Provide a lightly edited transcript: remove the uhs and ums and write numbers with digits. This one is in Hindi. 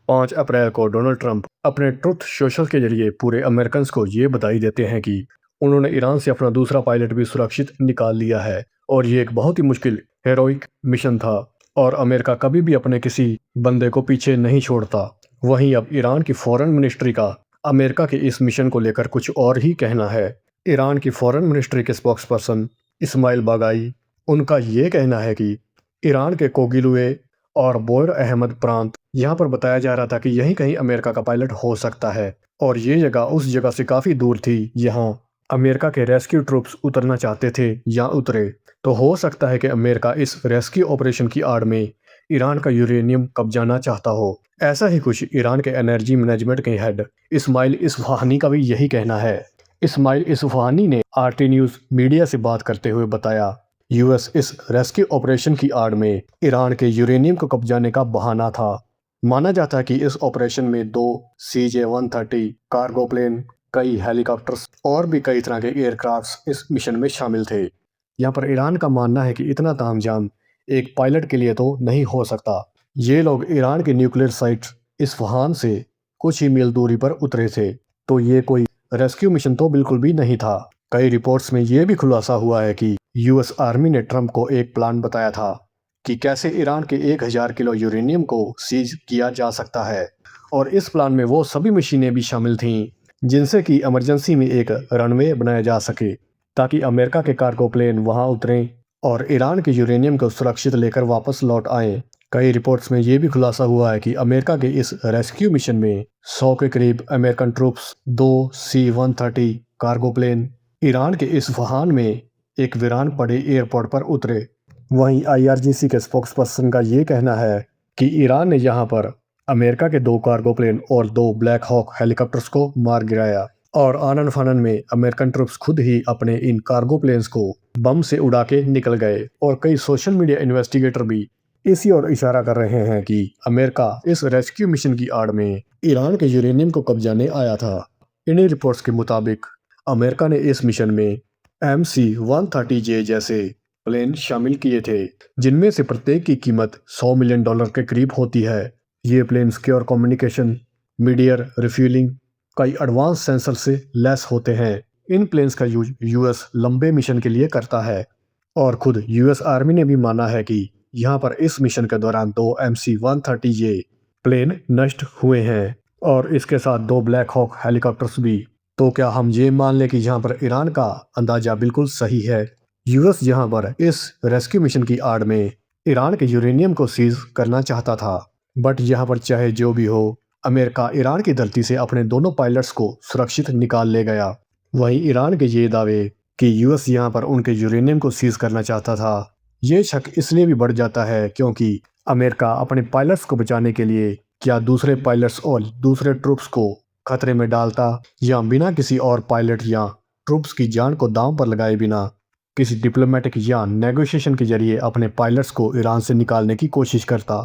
5 अप्रैल को डोनाल्ड ट्रंप अपने ट्रुथ सोशल के जरिए पूरे अमेरिकन्स को ये बधाई देते हैं कि उन्होंने ईरान से अपना दूसरा पायलट भी सुरक्षित निकाल लिया है और ये एक बहुत ही मुश्किल हेरोइक मिशन था और अमेरिका कभी भी अपने किसी बंदे को पीछे नहीं छोड़ता। वहीं अब ईरान की फॉरेन मिनिस्ट्री का अमेरिका के इस मिशन को लेकर कुछ और ही कहना है। ईरान की फॉरेन मिनिस्ट्री के स्पोक्स पर्सन इस्माइल बागाई, उनका ये कहना है कि ईरान के कोगिलुए और बोयर अहमद प्रांत, यहाँ पर बताया जा रहा था कि यहीं कहीं अमेरिका का पायलट हो सकता है और ये जगह उस जगह से काफ़ी दूर थी यहाँ अमेरिका के रेस्क्यू ट्रूप्स उतरना चाहते थे या उतरे। तो हो सकता है कि अमेरिका इस रेस्क्यू ऑपरेशन की आड़ में ईरान का यूरेनियम कब्जाना चाहता हो। ऐसा ही कुछ ईरान के एनर्जी मैनेजमेंट के हेड इस्माइल इस्फहानी का भी यही कहना है। इस्माइल इस्फहानी ने आरटी न्यूज़ मीडिया से बात करते हुए बताया, यूएस इस रेस्क्यू ऑपरेशन की आड़ में ईरान के यूरेनियम को कब्जाने का बहाना था। माना जाता है कि इस ऑपरेशन में 2 CJ-130 कार्गो प्लेन, कई हेलीकॉप्टर्स और भी कई तरह के एयरक्राफ्ट्स इस मिशन में शामिल थे। यहाँ पर ईरान का मानना है कि इतना तामझाम एक पायलट के लिए तो नहीं हो सकता। ये लोग ईरान के न्यूक्लियर साइट इस्फहान से कुछ ही मील दूरी पर उतरे थे, तो ये कोई रेस्क्यू मिशन तो बिल्कुल भी नहीं था। कई रिपोर्ट्स में ये भी खुलासा हुआ है कि यूएस आर्मी ने ट्रंप को एक प्लान बताया था कि कैसे ईरान के 1000 किलो यूरेनियम को सीज किया जा सकता है और इस प्लान में वो सभी मशीनें भी शामिल थीं जिनसे कि इमरजेंसी में एक रनवे बनाया जा सके ताकि अमेरिका के कार्गो प्लेन वहां उतरें और ईरान के यूरेनियम को सुरक्षित लेकर वापस लौट आएं। कई रिपोर्ट्स में ये भी खुलासा हुआ है कि अमेरिका के इस रेस्क्यू मिशन में 100 के करीब American troops, 2 C-130 cargo plane Iran के इस्फहान में एक वीरान पड़े एयरपोर्ट पर उतरे। वहीं IRGC के स्पोक्सपर्सन का ये कहना है कि ईरान ने यहाँ पर अमेरिका के 2 कार्गो प्लेन और 2 ब्लैक हॉक हेलीकॉप्टर्स को मार गिराया और आनन फानन में अमेरिकन ट्रूप्स खुद ही अपने इन कार्गो प्लेन्स को बम से उड़ा के निकल गए। और कई सोशल मीडिया इन्वेस्टिगेटर भी इसी ओर इशारा कर रहे हैं कि अमेरिका इस रेस्क्यू मिशन की आड़ में ईरान के यूरेनियम को कब्जाने आया था। इन्हीं रिपोर्ट्स के मुताबिक अमेरिका ने इस मिशन में MC-130J जैसे प्लेन शामिल किए थे जिनमें से प्रत्येक की कीमत $100 मिलियन के करीब होती है। ये प्लेन सिक्योर कम्युनिकेशन, मीडियर रिफ्यूलिंग, कई एडवांस सेंसर से लैस होते हैं। इन प्लेन्स का यूज यूएस लंबे मिशन के लिए करता है और खुद यूएस आर्मी ने भी माना है कि यहाँ पर इस मिशन के दौरान 2 MC-130J प्लेन नष्ट हुए हैं और इसके साथ 2 ब्लैक हॉक हेलीकॉप्टर्स भी। तो क्या हम ये मान लें कि यहाँ पर ईरान का अंदाजा बिल्कुल सही है? यूएस यहाँ पर इस रेस्क्यू मिशन की आड़ में ईरान के यूरेनियम को सीज करना चाहता था, बट यहाँ पर चाहे जो भी हो, अमेरिका ईरान की धरती से अपने दोनों पायलट्स को सुरक्षित निकाल ले गया। वहीं ईरान के ये दावे कि यूएस यहाँ पर उनके यूरेनियम को सीज करना चाहता था, ये शक इसलिए भी बढ़ जाता है क्योंकि अमेरिका अपने पायलट्स को बचाने के लिए क्या दूसरे पायलट्स और दूसरे ट्रूप्स को खतरे में डालता या बिना किसी और पायलट या ट्रूप्स की जान को दांव पर लगाए बिना किसी डिप्लोमेटिक या नेगोशिएशन के जरिए अपने पायलट्स को ईरान से निकालने की कोशिश करता।